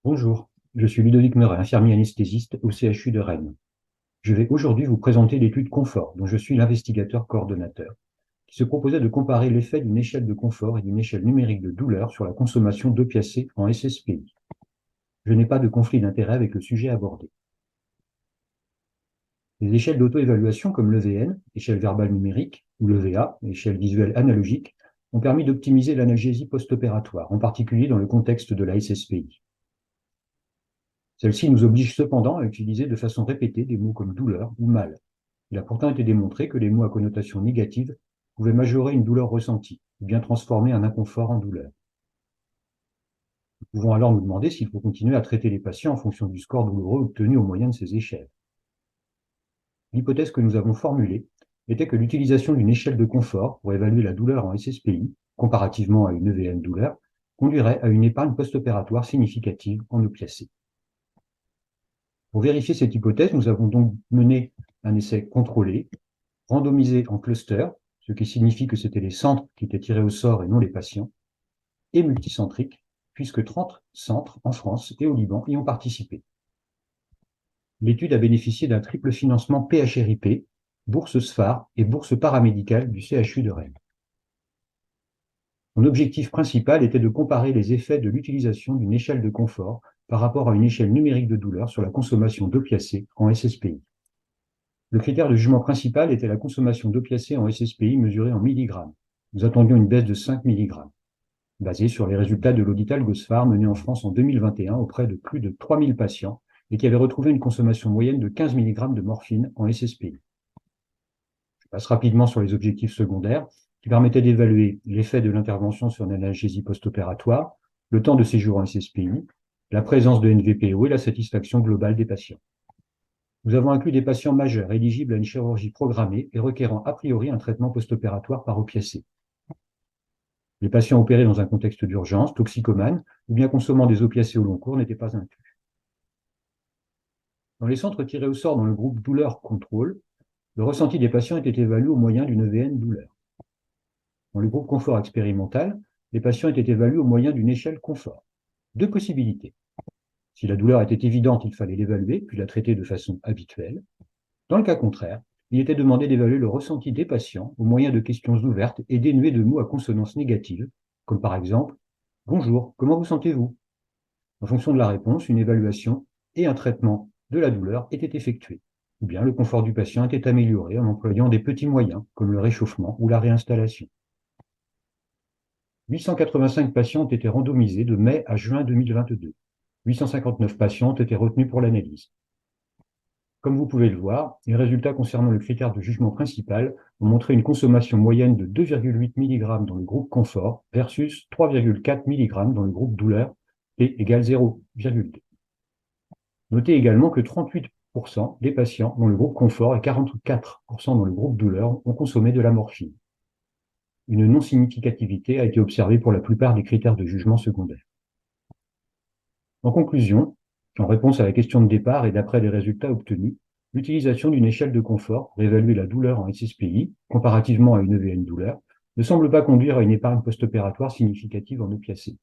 Bonjour, je suis Ludovic Meuret, infirmier anesthésiste au CHU de Rennes. Je vais aujourd'hui vous présenter l'étude Confort, dont je suis l'investigateur coordonnateur, qui se proposait de comparer l'effet d'une échelle de confort et d'une échelle numérique de douleur sur la consommation d'opiacés en SSPI. Je n'ai pas de conflit d'intérêt avec le sujet abordé. Les échelles d'auto-évaluation comme l'EVN, échelle verbale numérique, ou l'EVA, échelle visuelle analogique, ont permis d'optimiser l'analgésie post-opératoire, en particulier dans le contexte de la SSPI. Celle-ci nous oblige cependant à utiliser de façon répétée des mots comme douleur ou mal. Il a pourtant été démontré que les mots à connotation négative pouvaient majorer une douleur ressentie, ou bien transformer un inconfort en douleur. Nous pouvons alors nous demander s'il faut continuer à traiter les patients en fonction du score douloureux obtenu au moyen de ces échelles. L'hypothèse que nous avons formulée était que l'utilisation d'une échelle de confort pour évaluer la douleur en SSPI, comparativement à une EVN douleur, conduirait à une épargne post-opératoire significative en opiacés. Pour vérifier cette hypothèse, nous avons donc mené un essai contrôlé, randomisé en cluster, ce qui signifie que c'était les centres qui étaient tirés au sort et non les patients, et multicentrique, puisque 30 centres en France et au Liban y ont participé. L'étude a bénéficié d'un triple financement PHRIP, bourse SPHAR et bourse paramédicale du CHU de Rennes. Mon objectif principal était de comparer les effets de l'utilisation d'une échelle de confort par rapport à une échelle numérique de douleur sur la consommation d'opiacés en SSPI. Le critère de jugement principal était la consommation d'opiacés en SSPI mesurée en milligrammes. Nous attendions une baisse de 5 milligrammes, basée sur les résultats de l'audit ALGOSPHAR mené en France en 2021 auprès de plus de 3000 patients et qui avait retrouvé une consommation moyenne de 15 mg de morphine en SSPI. Je passe rapidement sur les objectifs secondaires qui permettaient d'évaluer l'effet de l'intervention sur l'analgésie post-opératoire, le temps de séjour en SSPI, la présence de NVPO et la satisfaction globale des patients. Nous avons inclus des patients majeurs éligibles à une chirurgie programmée et requérant a priori un traitement post-opératoire par opiacés. Les patients opérés dans un contexte d'urgence, toxicomanes ou bien consommant des opiacés au long cours n'étaient pas inclus. Dans les centres tirés au sort dans le groupe douleur-contrôle, le ressenti des patients était évalué au moyen d'une EVN douleur. Dans le groupe confort expérimental, les patients étaient évalués au moyen d'une échelle confort. Deux possibilités. Si la douleur était évidente, il fallait l'évaluer, puis la traiter de façon habituelle. Dans le cas contraire, il était demandé d'évaluer le ressenti des patients au moyen de questions ouvertes et dénuées de mots à consonance négative, comme par exemple « Bonjour, comment vous sentez-vous » En fonction de la réponse, une évaluation et un traitement de la douleur étaient effectués. Ou bien le confort du patient était amélioré en employant des petits moyens, comme le réchauffement ou la réinstallation. 885 patients ont été randomisés de mai à juin 2022. 859 patients ont été retenus pour l'analyse. Comme vous pouvez le voir, les résultats concernant le critère de jugement principal ont montré une consommation moyenne de 2,8 mg dans le groupe confort versus 3,4 mg dans le groupe douleur, P égale 0,2. Notez également que 38% des patients dans le groupe confort et 44% dans le groupe douleur ont consommé de la morphine. Une non-significativité a été observée pour la plupart des critères de jugement secondaire. En conclusion, en réponse à la question de départ et d'après les résultats obtenus, l'utilisation d'une échelle de confort pour évaluer la douleur en SSPI, comparativement à une EVN douleur, ne semble pas conduire à une épargne post-opératoire significative en opiacés.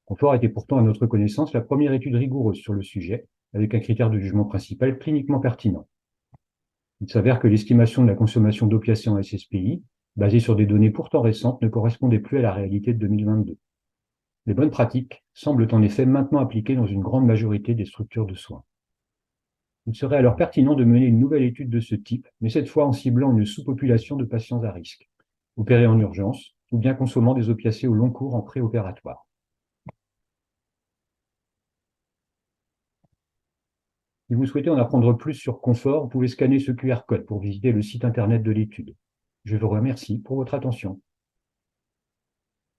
Confort était pourtant à notre connaissance la première étude rigoureuse sur le sujet, avec un critère de jugement principal cliniquement pertinent. Il s'avère que l'estimation de la consommation d'opiacés en SSPI, basée sur des données pourtant récentes, ne correspondait plus à la réalité de 2022. Les bonnes pratiques semblent en effet maintenant appliquées dans une grande majorité des structures de soins. Il serait alors pertinent de mener une nouvelle étude de ce type, mais cette fois en ciblant une sous-population de patients à risque, opérés en urgence ou bien consommant des opiacés au long cours en préopératoire. Si vous souhaitez en apprendre plus sur Confort, vous pouvez scanner ce QR code pour visiter le site internet de l'étude. Je vous remercie pour votre attention.